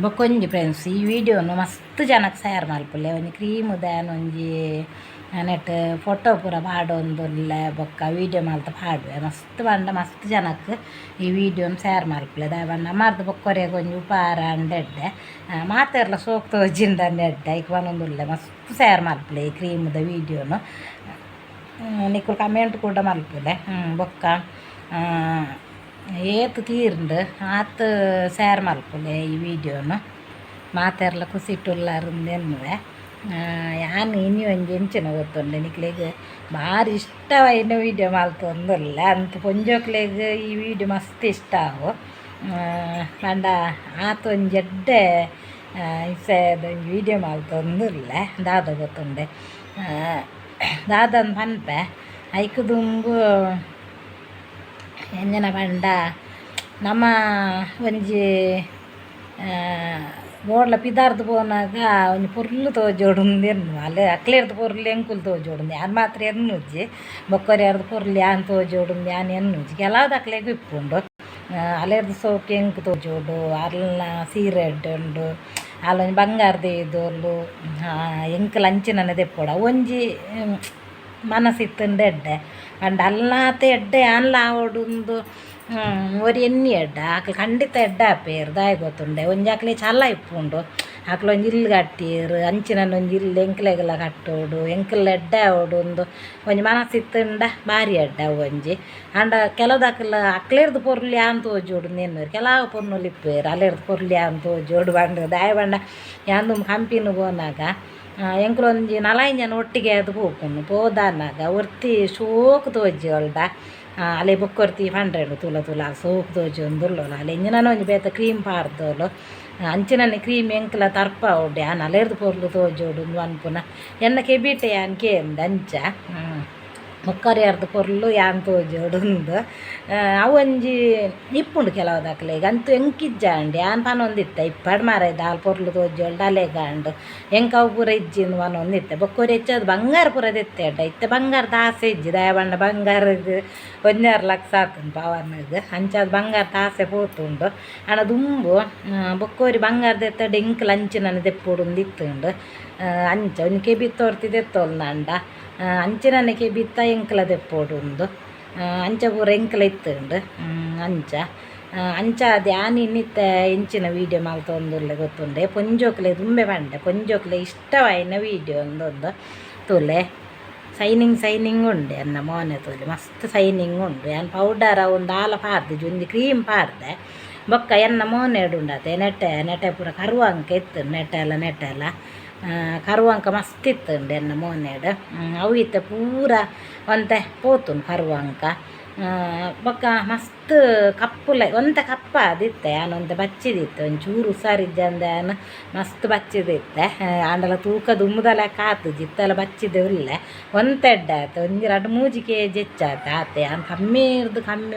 ಬೊಕ್ಕೊಂಜಿ friends ಈ ವಿಡಿಯೋನು ಮಸ್ತ್ ಜನಕ್ಕೆ ಶೇರ್ ಮಲ್ಪುಲ್ಲೆ ಒಂಜಿ ಕ್ರೀಮ್ ದಾನ್ ಒಂಜಿ ನೆಟ್ ಫೋಟೋ ಪೂರ ಪಾಡೊಂದುಲ್ಲೆ ಬೊಕ್ಕ ವೀಡಿಯೋ ಮಲ್ತ ಪಾಡುವೆ ಮಸ್ತ್ ಪಂಡ ಮಸ್ತ್ ಜನಕ್ಕೆ ಈ ವಿಡಿಯೋನ ಶೇರ್ ಮಲ್ಪುಲ್ಲೆ ದಾಯ್ ಪಂಡ ನಮ್ಮರ್ದು ಬೊಕ್ಕೊರೆಗ್ ಒಂಜಿ ಉಪಾರ ಅಂಡೆಡ್ಡೆ ಮಾತೆರ್ಲ ಸೋಕ್ ತೋಜಿಂಡಂಡೆ ಎಡ್ಡೆ ಐಕ್ ಬನ್ನೊಂದುಲ್ಲೆ ಮಸ್ತ್ ಶೇರ್ ಮಲ್ಪುಲ್ಲೆ ಈ ಕ್ರೀಮ್ದ ವಿಡಿಯೋನು ನಿಕ್ಕುಲು ಕಮೆಂಟ್ ಕೂಡ ಮಲ್ಪುಲೆ ಬೊಕ್ಕ ಏತ್ ತೀರ್ಂಡು ಆತ್ ಶೇರ್ ಮಲ್ಪುಲೆ ಈ ವಿಡಿಯೋನು ಮಾತೆರ್ಲ ಕುಸಿಟ್ಟುಲ್ಲಾರಂದು ಎನ್ನುವೆ ಯಾನು ಇನಿ ಒಂಜಿ ಎಂಚಿನ ಗೊತ್ತುಂಡೆ ನಿಕ್ಲೆಗ್ ಭಾರಿ ಇಷ್ಟವಾಯಿನ ವೀಡಿಯೋ ಮಲ್ತೊಂದುಲ್ಲ ಅಂತ ಪೊಂಜೋಕ್ಲೆಗ್ ಈ ವಿಡಿಯೋ ಮಸ್ತ್ ಇಷ್ಟ ಆವು ಪಂಡ ಆತ ಒಂಜಿ ಎಡ್ಡೆ ಇಸದ ಒಂಜಿ ವೀಡಿಯೋ ಮಲ್ತೊಂದುಲ್ಲ ದಾದ ಗೊತ್ತುಂಡೆ ದಾದನ್ ಪನ್ಪೆ ಐಕ್ ದುಂಬು ಎಂಜನ ಪಂಡ ನಮ್ಮ ಒಂಜಿ ಬೋಡ್ಲ ಪಿದಾರ್ದು ಪೋನಾಗ ಒಂಜಿ ಪೊರ್ಲು ತೋಜೋಡುಂದು ಎನ್ನು ಅಲ್ಲೇ ಅಕ್ಲೇರ್ದು ಪೊರ್ಲು ಎಂಕುಲು ತೋಜೋಡುಂದು ಯಾನ್ ಮಾತ್ರ ಎನ್ನುಜ್ಜಿ ಬೊಕ್ಕೊರಿಯಾರ್ದು ಪೊರ್ಲು ಯಾನ್ ತೋಜೋಡುಂದು ಯಾನ್ ಎನ್ನುಜ್ಜಿ ಕೆಲವ್ದು ಅಕ್ಲೆಗ್ ಇಪ್ಪುಂಡು ಅಲೆರ್ದು ಸೋಪ್ ಎಂಕ್ ತೋಜೋಡು ಅರ್ಲ್ನ ಸೀರೆ ಉಂಡು ಅಲ್ಲೊಂಜಿ ಬಂಗಾರದ ಇದೊಂದು ಎಂಕಲ್ ಅಂಚಿನನೆ ದೆಪ್ಪೋಡು ಒಂಜಿ ಮನಸ್ಸಿತ್ತಂಡು ಎಡ್ಡೆ ಪಂಡ ಅಲ್ಲಾತ ಎಡ್ಡೆ ಯಾನ್ಲ ಆವೊಡುಂದು ಒರಿ ಎಣ್ಣಿ ಎಡ್ಡ ಆಕಲು ಖಂಡಿತ ಎಡ್ಡ ಆಪೇರು ದಾಯ ಗೊತ್ತುಂಡೆ ಒಂಜಿ ಆಕಲೆ ಚಲ್ಲ ಇಪ್ಪುಂಡು ಆಕಲು ಒಂಜಿ ಇಲ್ಲು ಕಟ್ಟೀರು ಅಂಚಿನ ಒಂಜಿ ಇಲ್ಲು ಎಂಕ್ಲೆಗೆಲ್ಲ ಕಟ್ಟೋಡು ಎಂಕಲ್ ಎಡ್ಡ ಆವೊಡುಂದು ಒಂಜಿ ಮನಸ್ಸಿತ್ತಂಡ ಭಾರಿ ಎಡ್ಡ ಒಂಜಿ ಅಂಡ ಕೆಲವುದಾಕಲ ಅಕ್ಲೇರ್ದು ಪೊರ್ಲು ಯಾನ್ ತೋಜೋಡು ಎನ್ನುವರು ಕೆಲವು ಪೊರ್ನುಲು ಇಪ್ಪೇರು ಅಲ್ಲೇರ್ದು ಪೊರ್ಲು ಯಾನ್ ತೋಜೋಡು ಬಂಡ ದಾಯ ಬಂಡ ಯಾನ್ ಕಂಪಿನ ಪೋನಾಗ ಎಂಕುಲೊಂಜಿ ನಲೈಂಜನ ಒಟ್ಟಿಗೆ ಅದು ಪೋಪುಂಡು ಪೋದಾನಾಗ ಒರ್ತಿ ಶೋಕ್ ತೋಜೊಲ್ಡ ಅಲೆ ಬೊಕ್ಕೊರ್ತಿ 100 ತುಲ ಸೋಕ್ ತೋಜೊಂದುಲ್ಲೋಲ ಅಲೆ ಎಂಜಿನ ಒಂಜಿ ಬೇತ ಕ್ರೀಮ್ ಪಾರ್ದೋಲು ಅಂಚಿನನೆ ಕ್ರೀಮ್ ಎಂಕಲ ತರ್ಪ ಒಡ್ಡೆ ಆ ನಲೆರ್ದು ಪೊರ್ಲು ತೋಜೋಡು ಅನ್ಪುನ ಎನ್ನ ಕೆಬಿಟೆ ಯಾನ್ ಕೇಂದ ಅಂಚ ಮೊಕ್ಕರಿಯಾರ್ದು ಪೊರ್ಲು ಯಾನ್ ತೋಜೋಡುಂದು ಅವೊಂಜಿ ಇಪ್ಪುಂಡು ಕೆಲವುದಾಕ್ಲೆಗ್ ಅಂತೂ ಎಂಕಿಜ್ಜಾಂಡು ಯಾನ್ ಪನೊಂದಿತ್ತೆ ಇಪ್ಪಡು ಮಾರ ದಾಲ್ ಪೊರ್ಲು ತೋಜೋಲ್ಡು ಅಲೆಗಾಂಡು ಎಂಕವು ಪೂರ ಇಜ್ಜಿಂದು ಪನೊಂದಿತ್ತೆ ಬೊಕ್ಕೋರಿ ಹೆಚ್ಚದು ಬಂಗಾರ ಪೂರ ದೆತ್ತೆಡ್ಡ ಇತ್ತೆ ಬಂಗಾರ ತಾಸೆ ಇಜ್ಜಿ ದಯ ಬಂಡ ಬಂಗಾರಗ್ 1.5 ಲಕ್ಷ ಆತುಂಡು ಪವರ್ನಗ್ ಅಂಚದು ಬಂಗಾರ ತಾಸೆ ಪೋತುಂಡು ಅಣ್ಣ ದುಂಬು ಬೊಕ್ಕೋರಿ ಬಂಗಾರ ದೆತ್ತಡ್ ಎಂಕಲ್ ಅಂಚಿನನೆ ದೆಪ್ಪೊಡುಂದು ಇತ್ತುಂಡು ಅಂಚ ಒಂಜಿ ಕೆಬಿತ್ತೋರ್ತಿ ದೆತ್ತೊಲ್ನಂಡ ಅಂಚಿನನೆಗೆ ಬಿತ್ತ ಎಂಕಲ ದೆಪ್ಪೋಡುಂದು ಅಂಚ ಪೂರ ಎಂಕಲ ಇತ್ತುಂಡು ಅಂಚ ಅದು ಯಾನ್ ಇನ್ನಿತ್ತ ಎಂಚಿನ ವೀಡಿಯೋ ಮಲ್ತೊಂದುಲ್ಲೆ ಗೊತ್ತುಂಡೆ ಪೊಂಜೋಕ್ಲೆ ದುಂಬೆ ಪಂಡೆ ಪೊಂಜೋಕ್ಲೆ ಇಷ್ಟವಾಯಿನ ವೀಡಿಯೋ ಒಂದೊಂದು ತುಲೆ ಸೈನಿಂಗ್ ಉಂಡೆ ಅನ್ನ ಮೋನೆ ತುಲೆ ಮಸ್ತ್ ಸೈನಿಂಗ್ ಉಂಡು ಯಾನ್ ಪೌಡರ ಒಂದು ಆಲ ಪಾರ್ದೆ ಒಂಜಿ ಕ್ರೀಮ್ ಪಾರ್ದೆ ಬೊಕ್ಕ ಎನ್ನ ಮೋನೆಡುಂಡತೆ ನೆಟೆ ಪೂರ ಕರುವಂಕ ಇತ್ತು ನೆಟೆಲ್ಲ ಕರುವಂಕ ಮಸ್ತ್ ಇತ್ತುಂಡು ಎನ್ನ ಮೋನೆಡು ಅವು ಇತ್ತೆ ಪೂರ ಒಂತೆ ಪೋತುಂಡು ಕರುವಂಕ ಬೊಕ್ಕ ಮಸ್ತ್ ಕಪ್ಪುಲ ಒಂತೆ ಕಪ್ಪ ಅದಿತ್ತೆ ಯಾನೊಂತೆ ಬಚ್ಚಿದಿತ್ತೆ ಒಂಚೂರು ಹುಷಾರಿಜ್ಜಂದ ಯಾನು ಮಸ್ತ್ ಬಚ್ಚಿದಿತ್ತೆ ಆಂಡಲ ತೂಕ ದುಮ್ಮದಲ ಕಾತು ಜಿತ್ತಲ ಬಚ್ಚಿದೆ ಉಲ್ಲೆ ಒಂತೆಡ್ಡ ಆಯ್ತು ಒಂಜಿ 2-3 kg ಹೆಚ್ಚಾಯ್ತು ಆತೆ ಯಾನ್ ಕಮ್ಮಿ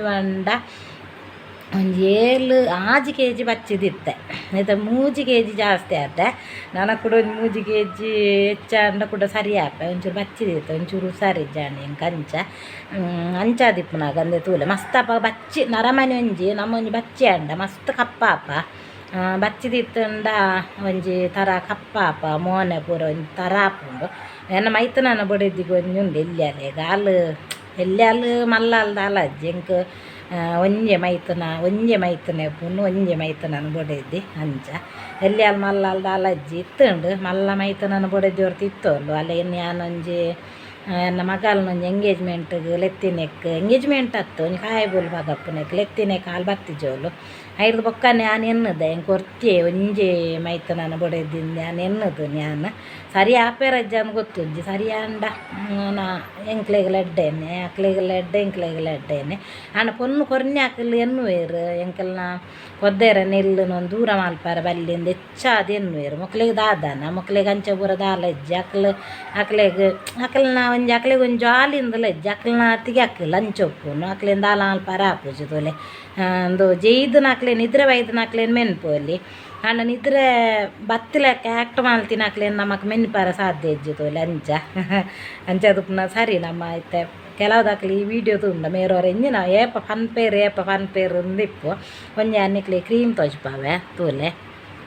ಬಂಡ ಒಂಜಿ 7 kg ಬಚ್ಚಿದಿತ್ತೆ ಆಯ್ತಾ 3 kg ಜಾಸ್ತಿ ಆದೆ ನನಗೆ ಕೂಡ ಒಂದು 3 kg ಹೆಚ್ಚಂಡ ಕೂಡ ಸರಿ ಆಪೆ ಒಂಚೂರು ಬಚ್ಚಿದಿತ್ತೆ ಒಂಚೂರು ಹುಷಾರಿಜ್ಜಾಣಿ ಎಂಕ ಅಂಚಾದಿಪ್ಪುನಾಗ ಅಂದೆ ತೂಲೆ ಮಸ್ತಪ್ಪ ಬಚ್ಚಿ ನರಮನೆ ಒಂಜಿ ನಮ್ಮ ಒಂಜಿ ಬಚ್ಚಿ ಅಂಡ ಮಸ್ತ್ ಕಪ್ಪಾಪ ಬಚ್ಚಿದಿತ್ತಂಡ ಒಂಜಿ ಥರ ಕಪ್ಪಾಪ ಮೋನೆ ಪೂರ ಒಂಜಿ ಥರ ಆಪುಂಡು ಎನ್ನ ಮೈತನನ ಬಡಿದಿಗೆ ಒಂಜಿ ಉಂಡು ಎಲ್ಲಿಯಾಲು ಮಲ್ಲಾಲ್ದ ಅಲಜ್ಜಿ ಎಂಕ್ ಒಂಜೆ ಮೈತನೆ ಪುಣ್ಣು ಒಂಜೆ ಮೈತನನ ಬೊಡೆದ್ದಿ ಅಂಚ ಎಲ್ಲಿಯಾಲ್ ಮಲ್ಲಾಲ್ದ ಅಲಜ್ಜಿ ಇತ್ತುಂಡು ಮಲ್ಲ ಮೈತನನ ಬೊಡೆದಿವ್ರದ್ದು ಇತ್ತೋಲು ಅಲ್ಲ ಇನ್ನು ಯಾನೊಂಜಿ ಎನ್ನ ಮಗಲ್ನೊಂಜಿ ಎಂಗೇಜ್ಮೆಂಟ್ ಅತ್ತು ಒಂಜಿ ಕಾಯಬೂಲು ಮಗಪ್ಪುನೆಕ್ ಲೆತ್ತಿನೆಕ್ ಹಾಲು ಬತ್ತಿಜೋಲು ಐದು ಬೊಕ್ಕನೆ ಯಾನ್ ಎನ್ನದೆ ಎಂಕ್ ಒರ್ತಿ ಒಂಜಿ ಮೈತನನ ಬೊಡೆದಿಂದ ಯಾನ್ ಎನ್ನದು ಯಾನ್ ಸರಿ ಆಪೇರಜ್ಜ ಅನ್ ಗೊತ್ತುಜ್ಜಿ ಸರಿ ಅಂಡ ನಾ ಎಂಕ್ಲೆಗ್ಲ ಎಡ್ಡೆನೆ ಅಕ್ಲೆಗ್ಲ ಎಡ್ಡೆ ಎಂಕ್ಲೆಗ್ಲ ಎಡ್ಡೆನೆ ಅಣ್ಣ ಪೊನ್ನು ಕೊರ್ನೆ ಅಕ್ಲು ಎನ್ನುವೇರು ಎಂಕಲ್ನ ಒದ್ದೇರ ನೆಲ್ಲುನೊಂದು ದೂರ ಮಲ್ಪಾರ ಬಲ್ಲಿಂದ ಹೆಚ್ಚಾದ ಎನ್ನುವೇರು ಮೊಕ್ಲೆಗ್ ದಾದಾನ ಮೊಕ್ಲೆಗ್ ಅಂಚ ಪೂರ ದಾಲಜ್ಜಿ ಅಕ್ಲೆನ ಒಂಜಿ ಅಕ್ಲೆಗ್ ಒಂಜಿ ಜಾಲಿಂದಲ ಇಜ್ಜಿ ಅಕ್ಲನ ತಿಗೆ ಅಕ್ಕಿಲ್ಲ ಅಂಚೊಪ್ಪುನು ಅಕ್ಲೆನ್ ದಾಲ ಮಲ್ಪಾರ ಆಪುಜಿ ತೋಲೆ ಒಂದು ಜೈದನ ಅಕ್ಲೆ ನಿದ್ರೆ ಬೈದನ ಅಕ್ಲೆನ್ ಮೆನ್ಪೋಲಿ ಅಣ್ಣ ನಿದ್ರೆ ಬತ್ತಲೆಕ್ಕ ಆ್ಯಕ್ಟ್ ಮಾಡ್ತೀನಿ ಅಕ್ಲೇನು ನಮಗೆ ಮೆನ್ಪಾರ ಸಾಧ್ಯ ಇಜ್ಜಿ ತೋಲೆ ಅಂಚದು ಪುನಃ ಸರಿ ನಮ್ಮ ಐತೆ ಕೆಲವುದಾಕ್ಲಿ ಈ ವಿಡಿಯೋ ತುಂಡ ಮೇರೋರು ಎಂಜಿನ ಏಪ ಫನ್ಪೇರು ಒಂದಿಪ್ಪು ಒಂಜಿ ಅನ್ನಿಕ್ಲಿ ಕ್ರೀಮ್ ತೋಜ್ಪಾವೆ ತೂಲೆ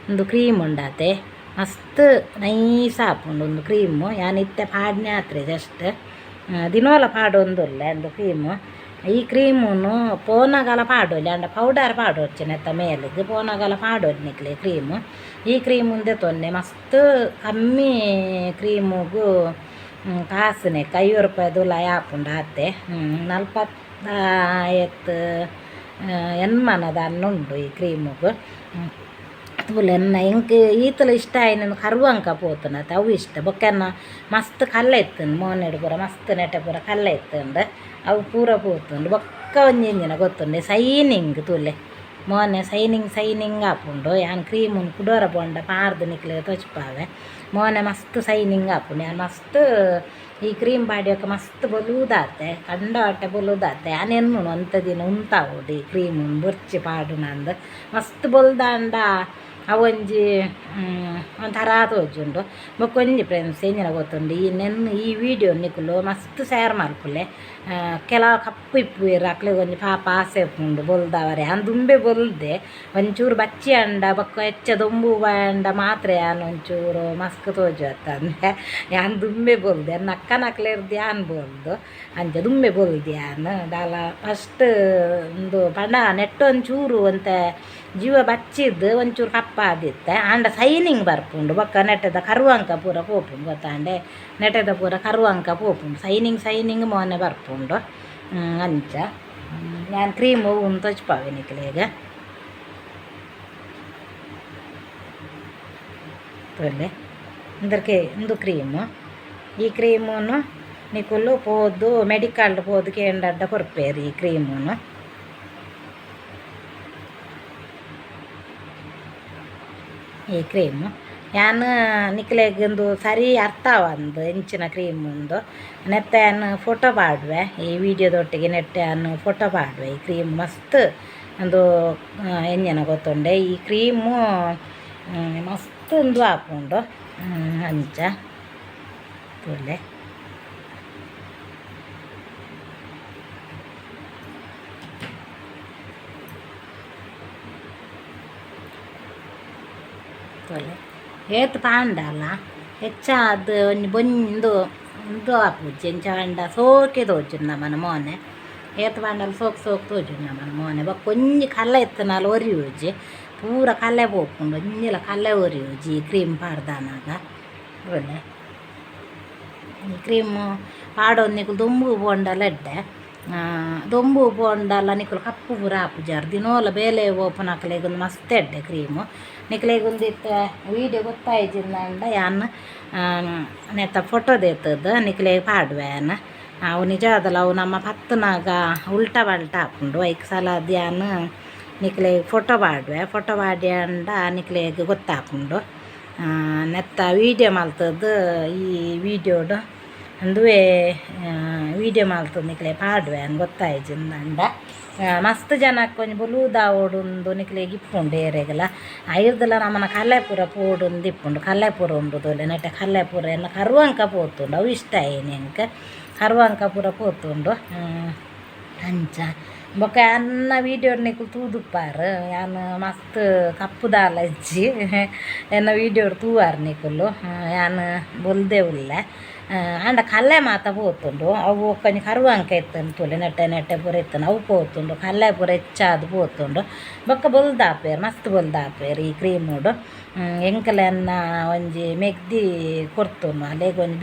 ಒಂದು ಕ್ರೀಮ್ ಉಂಡಾತೆ ಮಸ್ತ್ ನೈಸ್ ಆಪುಂಡು ಒಂದು ಕ್ರೀಮು ಯಾನ್ ಇತ್ತೆ ಪಾಡ್ನೆ ಆತ್ರೆ ಜಸ್ಟ್ ದಿನೋಲ ಪಾಡೊಂದುಲ್ಲ ಒಂದು ಕ್ರೀಮು ಈ ಕ್ರೀಮುನು ಪೋನಗಲ ಪಾಡೋಲಿ ಅಂಡ ಪೌಡರ್ ಪಾಡೋರ್ಚೆ ನೆತ್ತ ಮೇಲಿಗೆ ಪೋನಗಲ ಪಾಡೋಲಿ ನಿಕ್ಲೆ ಕ್ರೀಮು ಈ ಕ್ರೀಮ್ ಮುಂದೆ ತೊನ್ನೆ ಮಸ್ತ್ ಕಮ್ಮಿ ಕ್ರೀಮುಗು ಕಾಸುನೆ 50 ರೂಪಾಯಿ ದುಲಾಯ ಆಪುಂಡು ಆತೆ 40 ಎನ್ಮನದ ಅನ್ನುಂಡು ಈ ಕ್ರೀಮುಗು ತುಲೆನ್ನ ಎಂಕ್ ಈತಲ ಇಷ್ಟ ಆಯ್ನ ಕರುವಂಕ ಪೋತುನತ ಅವು ಇಷ್ಟ ಬೊಕ್ಕೆನ್ನ ಮಸ್ತ್ ಕಲ್ಲ ಎತ್ತುಂಡು ಮೋನೆಡು ಪೂರ ಮಸ್ತ್ ನೆಟೆ ಪೂರ ಕಲ್ಲ ಎತ್ತುಂಡು ಅವು ಪೂರ ಪೋತುಂಡು ಬೊಕ್ಕ ಒಂಜಿಂಜಿನ ಗೊತ್ತುಂಡು ಸೈನಿಂಗ್ ತುಲೆ ಮೋನೆ ಸೈನಿಂಗ್ ಆಪುಂಡು ಯಾನ್ ಕ್ರೀಮುನ್ ಕುಡೋರ ಬೋಂಡ ಪಾರ್ದು ನಿಕ್ಲೆ ತೊಚ್ಪಾವೆ ಮೋನೆ ಮಸ್ತ್ ಸೈನಿಂಗ್ ಆಪುಂಡು ಯಾನ್ ಮಸ್ತ್ ಈ ಕ್ರೀಮ್ ಪಾಡ್ಯಕ್ಕೆ ಮಸ್ತ್ ಬೊಲೂದಾತೆ ಕಂಡ ಹೊಟ್ಟೆ ಬೊಲೂದಾತೆ ಯಾನ್ ಎನ್ನುನು ಅಂಥ ದಿನ ಉಂತಾವುಡು ಈ ಕ್ರೀಮುನ್ ಬುರ್ಚಿ ಪಾಡುನಂದು ಮಸ್ತ್ ಬೊಲ್ದಾಂಡ ಅವೊಂಜಿ ಒಂಥರ ತೋಜುಂಡು ಬೊಕ್ಕೊಂಜಿ ಫ್ರೆಂಡ್ಸ್ ಎಂಜಿನ ಗೊತ್ತುಂಡು ಈ ವಿಡಿಯೋ ನಿಕುಲು ಮಸ್ತ್ ಶೇರ್ ಮಲ್ಪುಲೆ ಕೆಲವು ಕಪ್ಪು ಇಪ್ಪು ಅಕ್ಲೆ ಒಂಜಿ ಪಾಪ ಆಸೆ ಉಪ್ಪುಂಡು ಬೊಲ್ದವರೆ ಯಾನ್ ದುಂಬೆ ಬೊಲ್ದೆ ಒಂಚೂರು ಬಚ್ಚಿ ಅಂಡ ಬೊಕ್ಕ ಹೆಚ್ಚ ದೊಂಬು ಅಂಡ ಮಾತ್ರ ಯಾನ್ ಒಂಚೂರು ಮಸ್ಕ್ ತೋಜು ಅಂತಂದೆ ಯಾನ್ ದುಂಬೆ ಬೊಲ್ದೆ ನಕ್ಕನಕ್ಲೆರ್ದು ಯಾನ್ ಬೋಲ್ದು ಅಂಚೆ ದುಂಬೆ ಬೊಲ್ದು ಯಾನ್ ದಾಲ ಫಸ್ಟ್ ಒಂದು ಪಂಡ ನೆಟ್ಟೊಂಚೂರು ಅಂತ ಜೀವ ಬಚ್ಚಿದ್ದು ಒಂಚೂರು ಕಪ್ಪಾದಿತ್ತೆ ಆಂಡ ಸೈನಿಂಗ್ ಬರ್ಪುಂಡು ಬೊಕ್ಕ ನೆಟ್ಟದ ಕರುವಂಕ ಪೂರ ಪೋಪುಂಡು ಗೊತ್ತಾಂಡೆ ನೆಟದ ಪೂರ ಕರುವಂಕ ಪೋಪುಂಡು ಸೈನಿಂಗ್ ಮೋನೆ ಬರ್ಪುಂಡು ಅಂಚ ನಾನು ಕ್ರೀಮು ಒಂದು ತೊಚ್ಪಾವೆ ನಿಕ್ಲೆಗ ತೊಲೆ ಇಂದಕ್ಕೆ ಒಂದು ಕ್ರೀಮು ಈ ಕ್ರೀಮುನು ನಿಕುಲು ಪೋದು ಮೆಡಿಕಲ್ ಪೋದು ಕೇಂಡಡ್ಡ ಕೊರ್ಪೇರು ಈ ಕ್ರೀಮುನು ಈ ಕ್ರೀಮು ಯಾನ್ ನಿಕ್ಲೆಗೊಂದು ಸರಿ ಅರ್ಥವಂದು ಎಂಚಿನ ಕ್ರೀಮ್ ಒಂದು ನೆತ್ತ ಯಾನ್ ಫೋಟೋ ಪಾಡುವೆ ಈ ವಿಡಿಯೋದೊಟ್ಟಿಗೆ ನೆಟ್ಟೆ ಯಾನ್ ಫೋಟೋ ಪಾಡುವೆ ಈ ಕ್ರೀಮ್ ಮಸ್ತ್ ಒಂದು ಎಂಜನ ಗೊತ್ತುಂಡೆ ಈ ಕ್ರೀಮು ಮಸ್ತ್ ಒಂದು ಆಪುಂಡು ಅಂಚ ತುಲೆ ತೊಲೆ ಏತ್ ಪಾಂಡಲ್ಲ ಹೆಚ್ಚಾದ ಒಂಜಿ ಬೊಂದು ಒಂದು ಆಪುಜಿ ಎಂಚ ಪಾಂಡ ಸೋಕೆ ತೋಜುಂಡು ನಮ್ಮನ ಮೋನೆ ಏತ್ ಪಾಂಡಲ ಸೋಕ್ ತೋಜುಂಡು ನಮ್ಮನ ಮೋನೆ ಬೊಕ್ಕ ಒಂಜಿ ಕಲ್ಲ ಎತ್ತನಾಲ ಒರಿಯೂಜಿ ಪೂರ ಕಲ್ಲೆ ಪೋಪುಂಡು ಒಂಜಿಲ ಕಲ್ಲೆ ಒರಿಯೂಜಿ ಈ ಕ್ರೀಮ್ ಪಾಡ್ದಾನಾಗ ಒಳ್ಳೆ ಈ ಕ್ರೀಮು ಪಾಡೋದು ನಿಕುಲು ದೊಂಬು ಬೋಂಡಲ ಎಡ್ಡೆ ದೊಂಬು ಬೋಂಡಲ ನಿಕುಲು ಕಪ್ಪು ಪೂರ ಆಪುಜಾರು ದಿನೋಲ ಬೇಲೆ ಓಪನ್ ಹಾಕಲೆಗೊಂದು ಮಸ್ತ್ ಎಡ್ಡೆ ಕ್ರೀಮು ನಿಕ್ಲೆಗೊಂದು ಇತ್ತೆ ವೀಡಿಯೋ ಗೊತ್ತಾಯ್ಜಿಂದ ಯಾನ್ ನೆತ್ತ ಫೋಟೋ ದೇತದ ನಿಕ್ಲೆಗ್ ಪಾಡುವೆ ಯಾನ್ ಅವು ನಿಜ ಅದಲ್ಲ ಅವು ನಮ್ಮ ಪತ್ತನಾಗ ಉಲ್ಟಾ ಪಲ್ಟಾ ಹಾಕೊಂಡು ಐಕ್ ಸಲ ಯಾನ್ ನಿಕ್ಲೆಗ್ ಫೋಟೋ ಪಾಡುವೆ ಫೋಟೋ ಪಾಡಿ ಅಂಡ ನಿಕ್ಲೆಗ್ ಗೊತ್ತಾಕೊಂಡು ನೆತ್ತ ವೀಡಿಯೋ ಮಲ್ತದ್ದು ಈ ವಿಡಿಯೋಡು ಅಂದುವೇ ವೀಡಿಯೋ ಮಲ್ತದ್ದು ನಿಕ್ಲೆ ಪಾಡುವೆ ಅನ್ ಗೊತ್ತಾಯ್ಜಿಂದ ಮಸ್ತ್ ಜನಕ್ಕೆ ಒಂಜಿ ಬೊಲೂದಾವೊಡುಂದು ನಿಕ್ಲೆಗ್ ಇಪ್ಪುಂಡು ಏರೆಗಲ ಐರ್ದಲ ನಮ್ಮನ ಕಲ್ಲೆಪುರ ಪೋಡುಂದು ಇಪ್ಪುಂಡು ಕಲ್ಲೆಪುರ ಉಂಡು ತೋಲೆ ನೆಟ್ಟೆ ಕಲ್ಲೆಪುರ ಎನ್ನ ಕರುವಂಕ ಪೋತುಂಡು ಅವು ಇಷ್ಟ ಆಯ್ನಿ ಎಂಕ್ ಕರುವಂಕ ಪೂರ ಪೋತುಂಡು ಅಂಚ ಬೊಕ್ಕ ಅನ್ನ ವೀಡಿಯೋ ನಿಕುಲು ತೂದುಪ್ಪಾರು ಯಾನ್ ಮಸ್ತ್ ಕಪ್ಪುದಾಲ ಇಜ್ಜಿ ಎನ್ನ ವೀಡಿಯೋ ತೂವಾರು ನಿಕುಲು ಯಾನ್ ಬೊಲ್ದೆ ಉಲ್ಲೆ ಆಂಡ ಕಲ್ಲೆ ಮಾತ ಪೋತುಂಡು ಅವು ಒಕ್ಕಂಜಿ ಕರುವಂಕ ಇತ್ತುಂಡು ತುಲೆ ನೆಟ್ಟೆ ಪೂರ ಇತ್ತನು ಅವು ಪೋತುಂಡು ಕಲ್ಲೆ ಪೂರ ಹೆಚ್ಚಾದು ಪೋತುಂಡು ಬೊಕ್ಕ ಬೊಲ್ದಾಪೇರು ಮಸ್ತ್ ಬೊಲ್ದಾಪೇರು ಈ ಕ್ರೀಮುಡು ಎಂಕಲೆನ್ನ ಒಂಜಿ ಮೆಗ್ದಿ ಕೊರ್ತುನು ಅಲೆಗ್ ಒಂಜಿ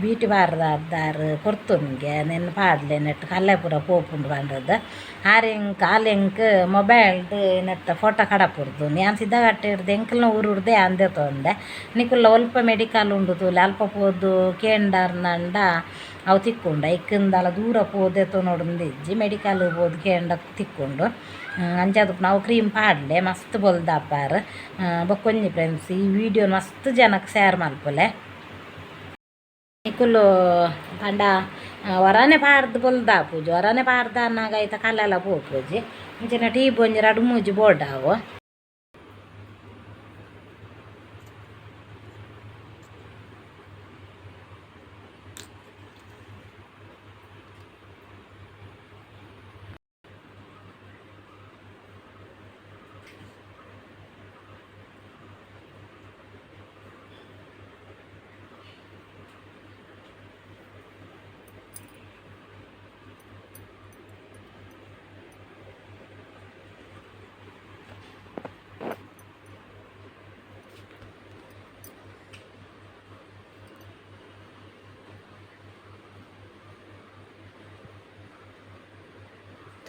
ಬ್ಯೂಟಿ ಪಾರ್ಲರ್ದಾರು ಕೊರ್ತುನ್ಗೆ ನೆನ್ನ ಪಾಡ್ಲೆ ನೆಟ್ಟು ಕಲ್ಲೆ ಪೂರ ಪೋಪುಂಡು ಪಂಡದು ಆಲೆಂಕ್ ಮೊಬೈಲ್ಡ್ ನೆತ್ತ ಫೋಟೋ ಕಡಪುರ್ದು ಯಾನ್ ಸಿದ್ದಗಟ್ಟೆ ಹಿಡ್ದು ಎಂಕಲ್ನ ಊರುಡ್ದೆ ಅಂದೆ ತೊಂದೆ ನಿಕುಲ್ಲ ಒಲ್ಪ ಮೆಡಿಕಲ್ ಉಂಡು ತೂಲೆ ಅಲ್ಪ ಪೋದು ಕೇಂಡರ್ನಂಡ ಅವು ತಿಕ್ಕೊಂಡು ಐಕ್ಕಂದಲ ದೂರ ಪೋದೆ ತೊನೊಡುಂದು ಇಜ್ಜಿ ಮೆಡಿಕಲ್ ಪೋದು ಕೇಂಡ ತಿಕ್ಕೊಂಡು ಅಂಚದಕ್ಕೆ ನಾವು ಕ್ರೀಮ್ ಪಾಡ್ಲೆ ಮಸ್ತ್ ಬೊಲ್ದಾಪಾರು ಬೊಕ್ಕೊಂಜಿ ಫ್ರೆಂಡ್ಸ್ ಈ ವಿಡಿಯೋ ಮಸ್ತ್ ಜನಕ್ಕೆ ಶೇರ್ ಮಲ್ಪುಲೆ ನಿಕುಲು ಪಂಡ ಹೊರನೆ ಪಾಡ್ದು ಬೊಲ್ದಾಪುಜಿ ಹೊರನೆ ಪಾಡ್ದ ಅನ್ನಗ ಐತ ಕಲ್ಲೆಲ್ಲ ಪೋಪುಜಿ ಇಂಚಿನ ಟೀ ಒಂಜಿ 2-3 ಬೋರ್ಡಾವು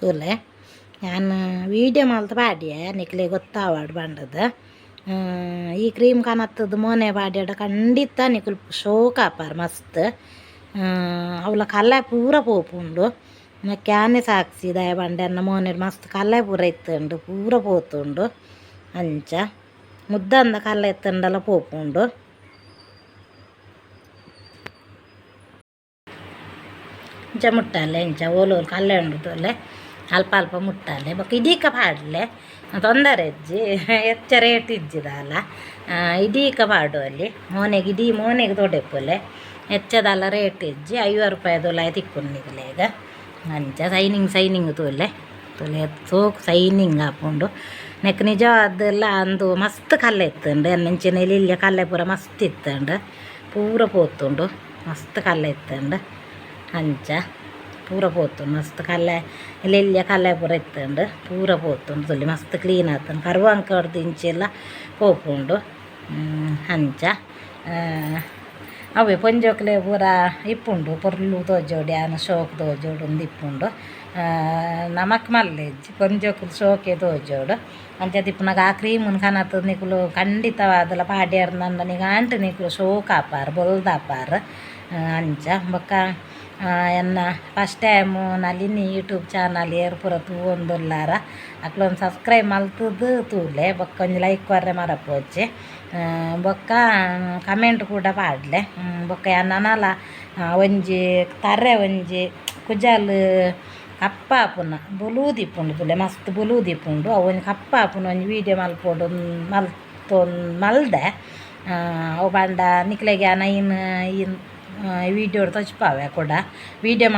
ತೂಲೆ ನಾನು ವೀಡಿಯೋ ಮಲ್ತು ಬಾಡಿಯೆ ನಿಕ್ಲೆ ಗೊತ್ತಾವಾಡು ಬಂಡದು ಈ ಕ್ರೀಮ್ ಕಾಣತ್ತದ ಮೋನೆ ಬಾಡ್ಯಾಡ ಖಂಡಿತ ನಿಕುಲ್ ಶೋಕ್ ಆಪಾರ ಮಸ್ತ್ ಅವಳ ಕಲ್ಲ ಪೂರ ಪೋಪುಂಡು ಕ್ಯಾನೆ ಸಾಕ್ಸಿ ದಯ ಬಂಡೆ ಮೋನೆ ಮಸ್ತ್ ಕಲ್ಲ ಪೂರ ಇತ್ತುಂಡು ಪೂರ ಪೋತುಂಡು ಅಂಚ ಮುದ್ದಂದ ಕಲ್ಲ ಎತ್ತಂಡಲ ಪೋಪುಂಡು ಇಂಚ ಮುಟ್ಟಾಲೆ ಇಂಚ ಓಲೋರು ಕಲ್ಲೆ ಉಂಡುದೊಲ್ಲೆ ಅಲ್ಪ ಅಲ್ಪ ಮುಟ್ಟಾಲೆ ಬೊಕ್ಕ ಇದೀಕ ಪಾಡ್ಲೆ ತೊಂದರೆ ಇಜ್ಜಿ ಹೆಚ್ಚ ರೇಟ್ ಇಜ್ಜಿದಲ್ಲ ಇದೀಕ ಪಾಡು ಅಲ್ಲಿ ಮೋನೆಗೆ ತೊಡೆಪ್ಪಲೆ ಹೆಚ್ಚದಲ್ಲ ರೇಟ್ ಇಜ್ಜಿ 50 ರೂಪಾಯಿದೊಲ ತಿಕ್ಕೊಂಡಿಗಲೆ ಈಗ ಅಂಚ ಸೈನಿಂಗ್ ತೋಲೆ ಸೋಕ್ ಸೈನಿಂಗ್ ಹಾಕೊಂಡು ನೆಕ್ ನಿಜವಾದೆಲ್ಲ ಅಂದು ಮಸ್ತ್ ಕಲ್ಲೆ ಇತ್ತುಂಡು ಎನ್ನಂಚಿನ ಇಲ್ಲಿ ಕಲ್ಲೆ ಪೂರ ಮಸ್ತ್ ಇತ್ತುಂಡು ಪೂರ ಪೋತುಂಡು ಮಸ್ತ್ ಕಲ್ಲೆ ಇತ್ತುಂಡು ಅಂಚ ಪೂರ ಪೋತುಂಡು ಮಸ್ತ್ ಕಲ್ಲೆ ಇಲ್ಲಿಯ ಕಲ್ಲೆ ಪೂರ ಇತ್ತುಂಡು ಪೂರ ಪೋತುಂಡು ತುಲಿ ಮಸ್ತ್ ಕ್ಲೀನ್ ಆತುಂಡು ಕರುವಂಕ ಹೊಡೆದು ಇಂಚೆಲ್ಲ ಪೋಪುಂಡು ಅಂಚ ಅವೇ ಪೊಂಜೋಕ್ಲೆ ಪೂರ ಇಪ್ಪುಂಡು ಪೊರ್ಲು ತೋಜೋಡಿ ಆನ ಶೋಕ್ ತೋಜೋಡು ಒಂದು ಇಪ್ಪುಂಡು ನಮಕ್ ಮಲ್ಲೆಜ್ಜಿ ಪೊಂಜೋಕ್ಲು ಶೋಕೆ ತೋಜೋಡು ಅಂಚ ತಿಪ್ಪುನಾಗ ಆ ಕ್ರೀಮುನ್ ಕನತದ ನಿಕುಲು ಖಂಡಿತವಾದಲ ಪಾಡ್ಯಾರ ನನ್ನ ನಿಗಾಂಟು ನಿಕುಲು ಶೋಕ್ ಆಪಾರ ಬೊಲ್ದಾಪಾರ ಅಂಚ ಬೊಕ್ಕ ಎನ್ನ ಫಸ್ಟ್ ಟೈಮು ನಲ್ಲಿನಿ ಯೂಟ್ಯೂಬ್ ಚಾನಲ್ ಏರು ಪೂರ ತೂವೊಂದುಲ್ಲಾರ ಅಕ್ಲೊಂದು ಸಬ್ಸ್ಕ್ರೈಬ್ ಮಲ್ತದ್ದು ತೂಲೆ ಬೊಕ್ಕ ಒಂಜಿ ಲೈಕ್ ಕೊರ್ರೆ ಮರಪೋಚೆ ಬೊಕ್ಕ ಕಮೆಂಟ್ ಕೂಡ ಪಾಡ್ಲೆ ಬೊಕ್ಕ ಎನ್ನನಲ ಒಂಜಿ ತರ್ರೆ ಒಂಜಿ ಕುಜಾಲ್ ಕಪ್ಪಾಪುನ ಬೊಲೂದಿಪ್ಪುಂಡು ತುಲೆ ಮಸ್ತ್ ಬೊಲೂದಿಪ್ಪುಂಡು ಅವು ಒಂಜಿ ಕಪ್ಪಾಪುನ ಒಂಜಿ ವೀಡಿಯೋ ಮಲ್ಪೋಡು ಮಲ್ದೆ ಅವು ಪಂಡ ನಿಕ್ಲೆಗೆ ನೈನ್ ವೀಡಿಯೋ ತಚ್ಪಾವೆ ಕೂಡ ವೀಡಿಯೋ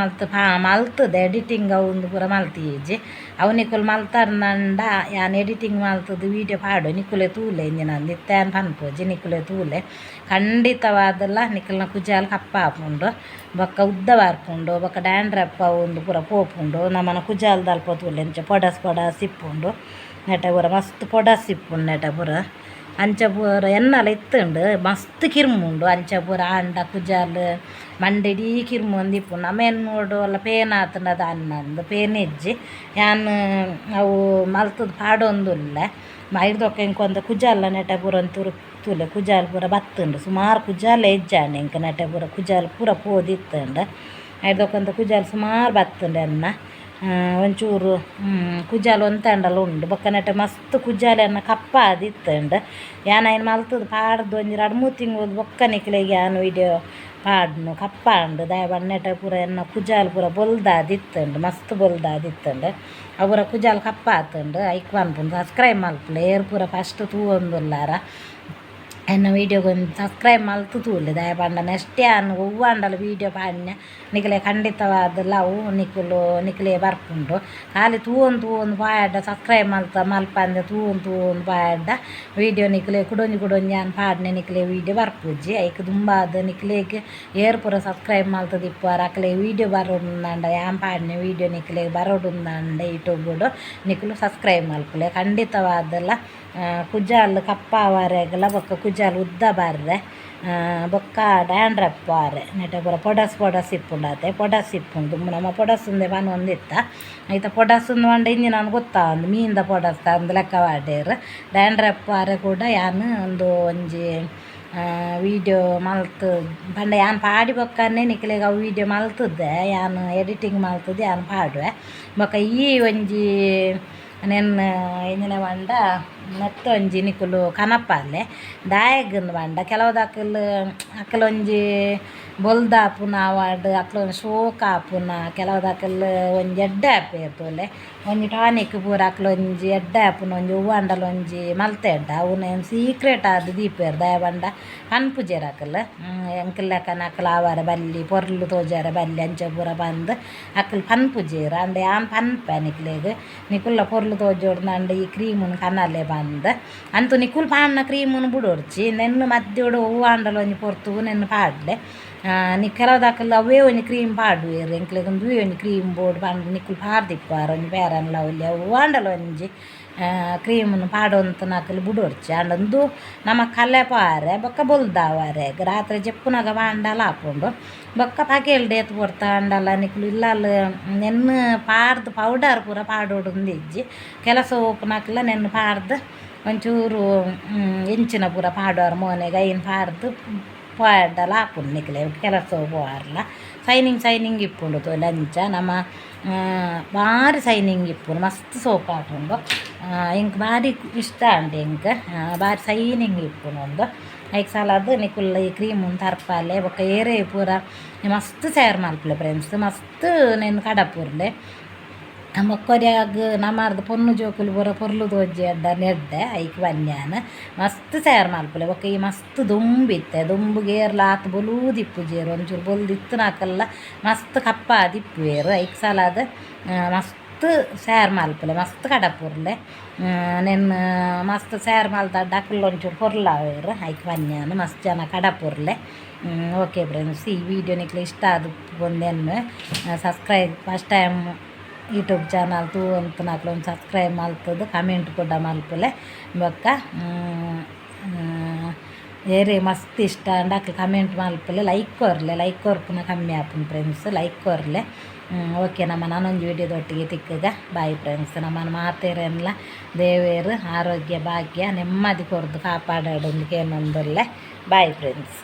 ಮಲ್ತದೆ ಎಡಿಟಿಂಗ್ ಅವಂದು ಪೂರ ಮಲ್ತೀಜಿ ಅವು ನಿಕುಲು ಮಲ್ತಾರ್ನಂಡ ಯಾನ್ ಎಡಿಟಿಂಗ್ ಮಲ್ತದ್ದು ವೀಡಿಯೋ ಪಾಡು ನಿಕುಲೆ ತೂಲೆ ಇಂಜಿನ ನಿತ್ಯಾನ್ ಪನ್ಪೋಜಿ ನಿಕುಲೆ ತೂಲೆ ಖಂಡಿತವಾದಲ್ಲ ನಿಕಲ್ನ ಕುಜಾಲ್ ಕಪ್ಪ ಹಾಪುಂಡು ಬೊಕ್ಕ ಉದ್ದ ಬಾರ್ಪುಂಡು ಬೊಕ್ಕ ಡ್ಯಾಂಡ್ರಪ್ಪ ಅವಂದು ಪೂರ ಪೋಪುಂಡು ನಮ್ಮನ ಕುಜಾಲ್ ದಲ್ಪ ತೂಲೆ ಇಂಚ ಪೊಡಸ್ ಇಪ್ಪುಂಡು ನೆಟ ಪೂರ ಮಸ್ತ್ ಪೊಡಸ್ ಇಪ್ಪುಂಡು ನೆಟ ಪೂರ ಅಂಚ ಪೂರ ಎನ್ನಲ ಇತ್ತುಂಡು ಮಸ್ತ್ ಕಿರ್ಮುಂಡು ಅಂಚ ಪೂರ ಆಂಡ ಕುಜಾಲ್ ಮಂಡೆಡೀ ಕಿರ್ಮು ಒಂದು ಇಪ್ಪುಂಡು ನಮೇನು ನೋಡು ಅಲ್ಲ ಪೇನ್ ಆತನದ ಅನ್ನಂದು ಪೇನ್ ಇಜ್ಜಿ ಯಾನ್ ಅವು ಮಲ್ತದ ಪಾಡೊಂದುಲ್ಲ ಐದೊಕ್ಕ ಇಂಕೊಂದು ಕುಜಾಲ ನೆಟ ಪೂರ ಒಂಚೂರು ತೂಲೆ ಕುಜಾಲ್ ಪೂರ ಬತ್ತುಂಡು ಸುಮಾರು ಕುಜಾಲ ಎಜ್ಜಾಂಡು ಇಂಕ ನೆಟ ಪೂರ ಕುಜಾಲ್ ಪೂರ ಪೋದಿತ್ತುಂಡು ಐದೊಕ್ಕಂತ ಕುಜಾಲ್ ಸುಮಾರು ಬತ್ತುಂಡು ಎನ್ನ ಒಂಚೂರು ಕುಜಾಲ್ ಒಂತಂಡಲ ಉಂಡು ಬೊಕ್ಕ ನೆಟ ಮಸ್ತ್ ಕುಜಾಲನ್ನ ಕಪ್ಪ ಆದಿತ್ತುಂಡು ಯಾನ್ ಐನ್ ಮಲ್ತದ ಪಾಡ್ದು ಒಂಜಿ 2-3 ತಿಂಗಳು ಬೊಕ್ಕ ನಿಕ್ಲೆಗೆ ಯಾನ್ ವೀಡಿಯೋ ಪಾಡ್ನು ಕಪ್ಪ ಉಂಡು ದಯ ಬಣ್ಣೆಟ ಪೂರ ಎನ್ನ ಕುಜಾಲ್ ಪೂರ ಬೊಲ್ದಾದಿತ್ತುಂಡು ಮಸ್ತ್ ಬೊಲ್ದಾದಿತ್ತುಂಡು ಅವರ ಕುಜಾಲ್ ಕಪ್ಪ ಆತುಂಡು ಐಕ್ ಪನ್ಪುಂಡು ಸಬ್ಸ್ಕ್ರೈಬ್ ಮಲ್ಪುಲೆ ಏರ್ ಪೂರ ಫಸ್ಟ್ ತೂವೊಂದುಲ್ಲಾರ ಎನ್ನ ವೀಡಿಯೋಗೊಂದು ಸಬ್ಸ್ಕ್ರೈಬ್ ಮಲ್ತು ತೂಲೆ ದಯ ಪಂಡ ನೆಕ್ಸ್ಟ್ ಯಾನ್ ಒವ್ವಾಂಡಲ ವೀಡಿಯೋ ಪಾಡ್ನ ನಿಕಲೆ ಖಂಡಿತವಾದಲ್ಲ ಅವು ನಿಕಲೆ ಬರ್ಪುಂಡು ಖಾಲಿ ತೂವೊಂದು ಪಾಯಡ್ಡ ಸಬ್ಸ್ಕ್ರೈಬ್ ಮಲ್ಪಂದೆ ತೂವೊಂದು ಪಾಯಡ್ಡ ವೀಡಿಯೋ ನಿಕಲೆ ಕುಡೊಂಜಿ ಯಾನ್ ಪಾಡ್ನೆ ನಿಕಲೆ ವೀಡಿಯೋ ಬರ್ಪುಜ್ಜಿ ಐಕ್ ದುಂಬಾದ ನಿಕಲೆಗ್ ಏರ್ ಪೂರ ಸಬ್ಸ್ಕ್ರೈಬ್ ಮಲ್ತದ ಇಪ್ಪುವಾರ ಅಕ್ಲೆ ವೀಡಿಯೋ ಬರೋಡುಂದಂಡ ಯಾನ್ ಪಾಡ್ನೆ ವೀಡಿಯೋ ನಿಕಲೆ ಬರೋಡುಂದಂಡ ಯೂಟ್ಯೂಬುಡು ನಿಕಲು ಸಬ್ಸ್ಕ್ರೈಬ್ ಮಲ್ಪುಲೆ ಖಂಡಿತವಾದಲ್ಲ ಕುಜಾಲ್ ಕಪ್ಪಾವಾರೆಗಲ ಬೊಕ್ಕ ಕುಜಾಲ್ ಉದ್ದ ಬಾರ್ರೆ ಬೊಕ್ಕ ಡ್ಯಾಂಡ್ರಪ್ ಬಾರೆ ನೆಟ ಪೂರ ಪೊಡಸ್ ಇಪ್ಪುಂಡಾತೆ ಪೊಡಸ್ ಇಪ್ಪುಂಡು ನಮ್ಮ ಪೊಡಸುಂದೆ ಒಂದಿತ್ತ ಐತ ಪೊಡಸುಂದು ಪಂಡ ಇಂಜಿ ನಾನು ಗೊತ್ತಾಂದು ಮೀನ್ದ ಪೊಡಸ್ ಅಂದು ಲೆಕ್ಕ ವಾಡೇರು ಡ್ಯಾಂಡ್ರಪ್ ಬಾರೆ ಕೂಡ ಯಾನ್ ಒಂದು ಒಂಜಿ ವೀಡಿಯೋ ಮಲ್ತು ಪಂಡ ಯಾನ್ ಪಾಡಿ ಬೊಕ್ಕನೆ ನಿಕ್ಲೆಗ್ ಅವು ವೀಡಿಯೋ ಮಲ್ತದ್ದೆ ಯಾನ್ ಎಡಿಟಿಂಗ್ ಮಲ್ತದ್ದು ಯಾನ್ ಪಾಡುವೆ ಬೊಕ್ಕ ಈ ಒಂಜಿ ನೆನ್ನ ಎಂಜಿನ ಪಂಡ ನೆತ್ತ ಒಂಜಿ ನಿಕುಲು ಕನಪಾಲೆ ದಾಯಗಂದು ಪಂಡ ಕೆಲವುದ ಅಕ್ಕಲೊಂಜಿ ಬೊಲ್ದಾಪುನ ಅವಾರ್ಡ್ ಅಕ್ಲೊಂದು ಶೋಕ್ ಆಪುನ ಕೆಲವುದಕ್ಕಲ್ ಒಂಜಿ ಎಡ್ಡೆ ಆಪೇರ್ ತೋಲೆ ಒಂಜಿ ಟಾನಿಕ್ ಪೂರ ಅಕ್ಲೊಂಜಿ ಎಡ್ಡೆ ಆಪುನ ಒಂಜಿ ಹೂವಾಂಡಲ ಒಂಜಿ ಮಲ್ತೆಡ್ಡ ಅವನ ಸೀಕ್ರೆಟ್ ಆದ್ ದೀಪೇರ್ ದಯ ಪಂಡ ಪನ್ಪುಜೆರ್ ಅಕ್ಕಲ್ ಎಂಕಲ್ಲೆಕ್ಕನ ಅಕ್ಕಲ ಆವಾರ ಬಲ್ಲಿ ಪೊರ್ಲು ತೋಜಾರ ಬಲ್ಲಿ ಅಂಚ ಪೂರ ಬಂದು ಅಕ್ಕಲ್ ಪನ್ಪುಜೆರ್ ಅಂಡ ಯಾನ್ ಪನ್ಪೆ ನಿಕ್ಲೆಗ್ ನಿಕುಲ್ಲ ಪೊರ್ಲು ತೋಜೋಡ್ನಂಡ ಈ ಕ್ರೀಮುನ್ ಕನಲೆ ಬಂದು ಅಂತೂ ನಿಕುಲ್ ಪಾಡ್ನ ಕ್ರೀಮುನ್ ಬುಡೋಡ್ಚಿ ನೆನ್ನು ಮಧ್ಯೋಡು ಹೂವಾಂಡಲ ಒಂಜಿ ಪೊರ್ತು ನೆನ್ನು ಪಾಡ್ಲೆ ನಿ ಕೆಲವುದಕ್ಕಲ್ಲ ಅವೇ ಒಂಜಿ ಕ್ರೀಮ್ ಪಾಡುವೆರ್ ಎಂಕ್ಲೆಗ್ ಒಂದುವೆ ಒಂಜಿ ಕ್ರೀಮ್ ಬೋರ್ಡ್ ಪಂಡ್ ನಿಕುಲ್ ಪಾಡ್ದಿಪ್ಪಾರ ಒಂಜಿ ಪೇರನ್ಲ ಒಲ್ಲೆ ಹೂವಾಂಡಲ ಒಂಜಿ ಕ್ರೀಮನ್ನು ಪಾಡೊಂತ ನಾಕಲು ಬುಡೊಡ್ಚಿ ಅಂಡೊಂದು ನಮ್ಮ ಕಲೆ ಪಾರೆ ಬೊಕ್ಕ ಬೊಲ್ದಾವಾರೆ ರಾತ್ರಿ ಜಪ್ಪುನಾಗ ಬಾಂಡಲ ಹಾಕೊಂಡು ಬೊಕ್ಕ ಪಗೆಲ್ಡೆ ಎತ್ತು ಕೊಡ್ತಾ ಅಂಡಲ ನಿಕ್ಲು ಇಲ್ಲಲ್ಲ ನೆನ್ನು ಪಾಡ್ದು ಪೌಡರ್ ಪೂರ ಪಾಡೋಡುಂದಿಜ್ಜಿ ಕೆಲಸ ಓಪನಾಕಲ್ಲ ನೆನ್ನು ಪಾಡ್ದು ಒಂಚೂರು ಎಂಚಿನ ಪೂರ ಪಾಡೋರು ಮೋನೆಗೆ ಐನ್ ಪಾಡ್ದು ಪಾಡಲ ಹಾಕೊಂಡು ನಿಕ್ಲೆ ಕೆಲಸ ಹೋಗುವಾರಲ್ಲ ಸೈನಿಂಗ್ ಇಪ್ಪುಂಡು ತೋಲೆ ಅಂಚ ನಮ್ಮ ಭಾರಿ ಸೈನಿಂಗ್ ಇಪ್ಪುಂಡು ಮಸ್ತ್ ಸೋಪ್ ಹಾಕೊಂಡು ಇಂಕ್ ಭಾರಿ ಇಷ್ಟ ಅಂಡೆ ಇಂಕ್ ಭಾರಿ ಸೈನಿಂಗ್ ಇಪ್ಪುಂಡು ಒಂದು ಐಕ್ ಸಲದ್ದು ನಿಕುಲ್ಲ ಈ ಕ್ರೀಮು ತರ್ಪಾಲೆ ಬೊಕ್ಕ ಏರೆ ಪೂರ ಮಸ್ತ್ ಸೇರ್ ಮಲ್ಪಲೆ ಫ್ರೆಂಡ್ಸ್ ಮಸ್ತ್ ನೆನ್ ಕಡಪುರ್ಲೆ ಬೊಕ್ಕೊರ್ಯಾಗ ನಮ್ಮರ್ದು ಪೊನ್ನು ಜೋಕುಲು ಪೂರ ಪೊರ್ಲು ತೋಜಿ ಅಡ್ಡ ನೆಡ್ಡೆ ಐಕ್ ಬನ್ಯಾನ ಮಸ್ತ್ ಸೇರ್ ಮಲ್ಪಲೆ ಬೊಕ್ಕ ಈ ಮಸ್ತ್ ದುಂಬಿತ್ತೆ ದುಂಬುಗೇರ್ಲ ಆತು ಬೊಲೂದಿಪ್ಪುಜೇರು ಒಂಚೂರು ಬೊಲ್ದಿತ್ತು ನಾಕಲ್ಲ ಮಸ್ತ್ ಕಪ್ಪಾದಿಪ್ಪುವೇರು ಐಕ್ ಸಲಾದ ಮಸ್ತ್ ಸೇರ್ ಮಲ್ಪಲೆ ಮಸ್ತ್ ಕಡಪುರ್ಲೆ ನೆನ್ನು ಮಸ್ತ್ ಸೇರ್ ಮಲ್ತಡ್ಡ ಅಕ್ಕಲ್ಲ ಒಂಚೂರು ಪೊರ್ಲಾವೇರು ಐಕ್ ಬನ್ಯಾನ ಮಸ್ತ್ ಜನ ಕಡಪುರ್ಲೆ ಓಕೆ ಫ್ರೆಂಡ್ಸ್ ಈ ವಿಡಿಯೋ ನಿಕ್ಲೆ ಇಷ್ಟ ಆದ ಒಂದೇನು subscribe first time YouTube channel ತೂ ಅಂತ ನಾಕ್ಲೊಂದು ಸಬ್ಸ್ಕ್ರೈಬ್ ಮಲ್ತದ್ದು ಕಮೆಂಟ್ ಕೂಡ ಮಲ್ಪಲೆ ಬೊಕ್ಕ ಏರೆ ಮಸ್ತ್ ಇಷ್ಟ ಅಂಡಾಕ್ಲೆ ಕಮೆಂಟ್ ಮಲ್ಪಲೆ ಲೈಕ್ ಕೊರ್ಪುನ ಕಮ್ಮಿ ಆಪುಂಡು ಫ್ರೆಂಡ್ಸ್ ಲೈಕ್ ಕೊರ್ಲೆ ಓಕೆ ನಮ್ಮ ನಾನೊಂದು ವಿಡಿಯೋದೊಟ್ಟಿಗೆ ತಿಕ್ಕಗ ಬಾಯ್ ಫ್ರೆಂಡ್ಸ್ ನಮ್ಮನ್ನು ಮಾತೇರೆಲ್ಲ ದೇವೇರು ಆರೋಗ್ಯ ಭಾಗ್ಯ ನೆಮ್ಮದಿ ಕೊರ್ದು ಕಾಪಾಡೋದಕ್ಕೆ ಏನೊಂದೊಲ್ಲೆ ಬಾಯ್ ಫ್ರೆಂಡ್ಸ್.